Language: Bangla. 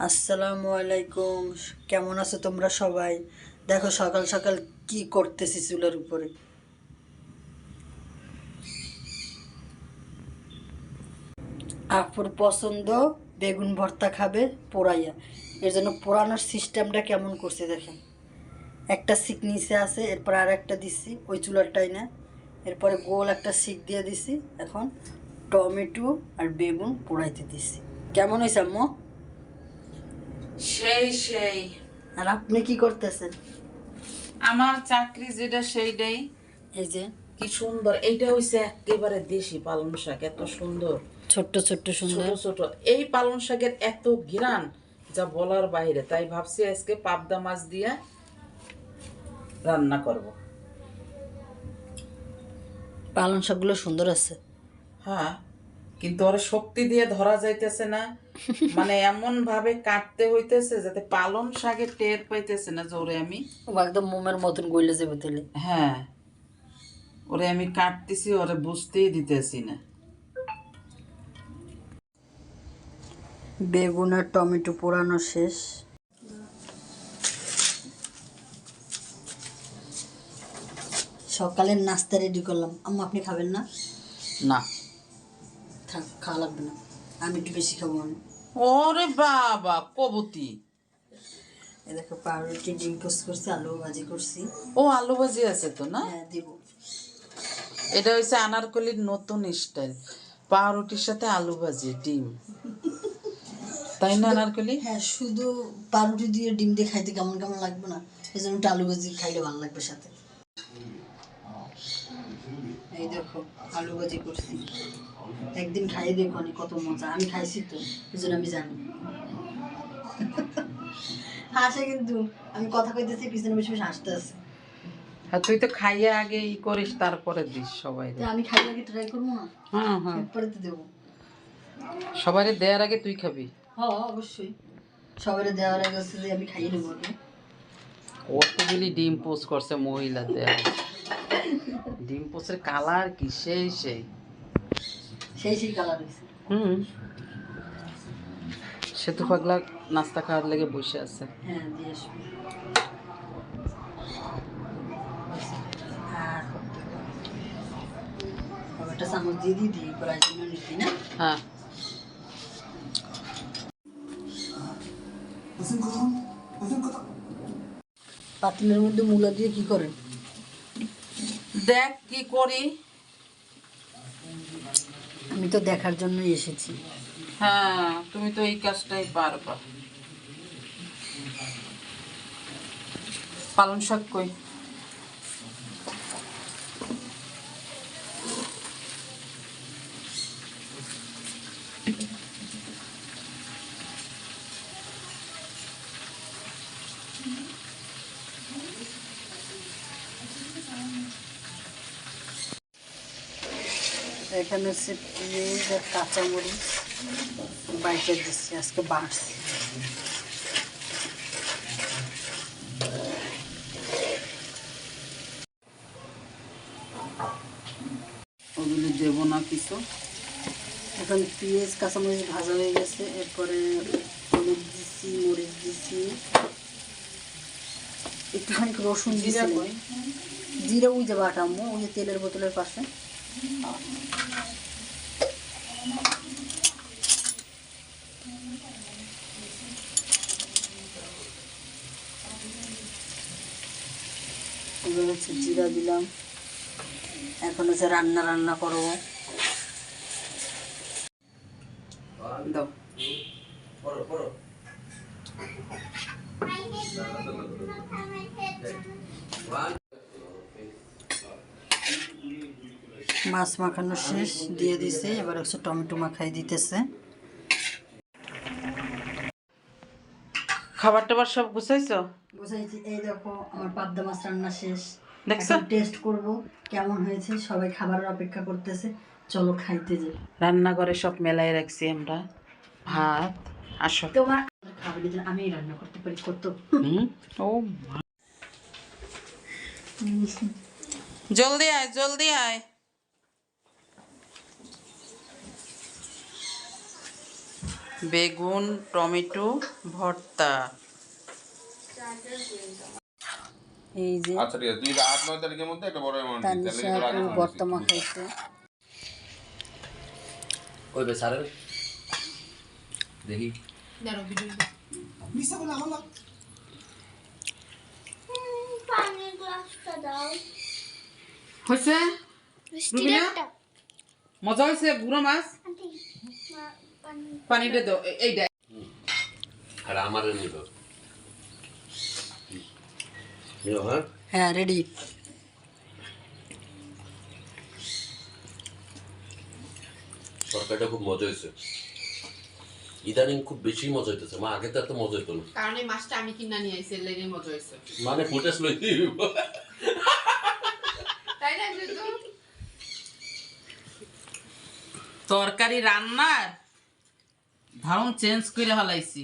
আসসালামু আলাইকুম। কেমন আছো তোমরা সবাই? দেখো সকাল সকাল কি করতেছি চুলের উপরে। আপুর পছন্দ বেগুন ভর্তা খাবে পোড়াইয়া, এর জন্য পোড়ানোর সিস্টেমটা কেমন করছে দেখেন। একটা শিক নিচে আছে, এরপর আর একটা দিচ্ছি ওই চুলারটাই না, এরপরে গোল একটা শিক দিয়ে দিছি। এখন টমেটো আর বেগুন পোড়াইতে দিচ্ছি। কেমন হয়েছে আম্মু? সেই সেই আর আপনি কি করতেছেন? আমার চাকরি যেটা সেইটাই। এই যে কি সুন্দর, এইটা হইছে একেবারে দেশি পালং শাক, এত সুন্দর ছোট্ট ছোট্ট ছোট সুন্দর। ছোট। এই পালং শাকের এত ঘ্রাণ যা বলার বাইরে। তাই ভাবছি আজকে পাবদা মাছ দিয়া রান্না করব। পালং শাকগুলো সুন্দর আছে। হ্যাঁ, কিন্তু ওরা শক্তি দিয়ে ধরা যাইতেছে না, মানে এমন ভাবে কাটতে হইতেছে যাতে পালং শাকের টের পাইতেছে না জোরে আমি। ও একদম মোমের মতন গইলে যাবে তেলে। হ্যাঁ, ওরে আমি কাটতেছি, ওরে বুঝতেই দিতেছি না। বেগুন আর টমেটো পোড়ানো শেষ। সকালের নাস্তা রেডি করলাম। আম্মা আপনি খাবেন না? না। থাক, খাওয়া লাগবে না, আমি একটু বেশি খাবো। আমি ওরে বাবা কবুতি। এই দেখো পাউরুটি ডিম পোস্ট করছি, আলু ভাজি করছি। ও আলু ভাজি আছে তো না? হ্যাঁ দিব। এটা হচ্ছে আনারকলির নতুন স্টাইল, পাউরুটির সাথে আলু ভাজি ডিম, তাই না আনারকলি? হ্যাঁ, শুধু পাউরুটি দিয়ে ডিম দিয়ে খাইতে কেমন কেমন লাগবে না, এই জন্য একটু আলু ভাজি খাইলে ভালো লাগবে সাথে। এই দেখো আলু ভাজি করছি, একদিন খাইয়ে দেখো নি কত মজা। আমি খাইছি তো, এই জন্য আমি জানি। হাসে কিন্তু, আমি কথা কইতেছি পিছনে বসে বসে হাসতে আছে। হ্যাঁ, তুই তো খাইয়ে আগে ই করিস তারপরে দিস সবাই। আমি খাই আগে ট্রাই করবো না? হ্যাঁ হ্যাঁ, এরপরে তো দেবো। সবাই দেওয়ার আগে তুই খাবি। হ্যাঁ অবশ্যই, সবাই দেওয়ার আগে হচ্ছে যে আমি খাইয়ে নেবো আগে। কতগুলি ডিম পোস্ট করছে মহিলা দেয়া, ডিম পোস্টের কালার কি সেই সেই সেই সেই কালার হয়েছে। হুম, সেতু পাগলা নাস্তা খাওয়ার লেগে বসে আছে। হ্যাঁ দিয়ে আসবো। আর একটা চামচ দিয়ে দিই কড়াই জন্য নিতি না। হ্যাঁ, পাতিলের মধ্যে মূলা দিয়ে কি করেন? দেখ কি করি। আমি তো দেখার জন্যই এসেছি। হ্যাঁ, তুমি তো এই কাজটাই পারবা। পালং শাক কই? এখানে হচ্ছে পেঁয়াজ আর কাঁচামরিচ বাইটে দিচ্ছি, আজকে বাড়ছি। ওগুলি দেবো না কিছু। এখন পেঁয়াজ কাঁচামরিচ ভাজা হয়ে গেছে, এরপরে হলুদ দিচ্ছি, মরিচ দিচ্ছি, একটুখানি রসুন জিরা দিচ্ছি। কই? জিরা ওই যে বাটামো, ওই যে তেলের বোতলের পাশে। এবার হচ্ছে জিরা দিলাম। এখন হচ্ছে রান্না রান্না করবো। দাও। মাছ মাখানো শেষ, দিয়ে দিছে। এবার হচ্ছে টমেটো মাখাই দিতেছে। খাবার টাবার সব গুছাইছো? বুঝাইছি। এই দেখো আমার পাবদা মাছ রান্না শেষ। দেখছো? টেস্ট করব কেমন হয়েছে, সবাই খাবারের অপেক্ষা করতেছে। চলো খাইতে যাই। রান্নাঘরে সব মেলাই রাখছি আমরা। ভাত, আসো। তোমার খাবারের জন্য আমি রান্না করতে পারি কত। ও জলদি আয়, জলদি আয়। বেগুন টমেটো ভর্তা। এই যে আচ্ছা ঠিক আছে, তুই 8-9 তারিখের মধ্যে একটা বড় অ্যামাউন্ট দিস, তাহলে তানিশা তোর আগে আপু ফোন ভর্তা দিছি। মাখাইছে। ওই বে সারেন দেখি পানির গ্লাসটা দাও। হয়েছে স্টিলেরটা। মজা হয়েছে গুঁড়ো মাছ। আন্টি, পানি। পানিটা দাও এইটা। আর আমার নিব নিও হ্যাঁ হ্যাঁ রেডি। তরকারিটা খুব মজা হয়েছে। ইদানিং খুব বেশি মজা হইতেছে, মা আগে তো এত মজা হইতো না। কারণ এই মাছটা আমি কিনা নিয়ে আইছি, এর লেগে মজা হয়েছে। মানে ফুটেজ লই তাই না জিতু? তরকারি রান্নার ধারণ চেঞ্জ করে হলাইছি।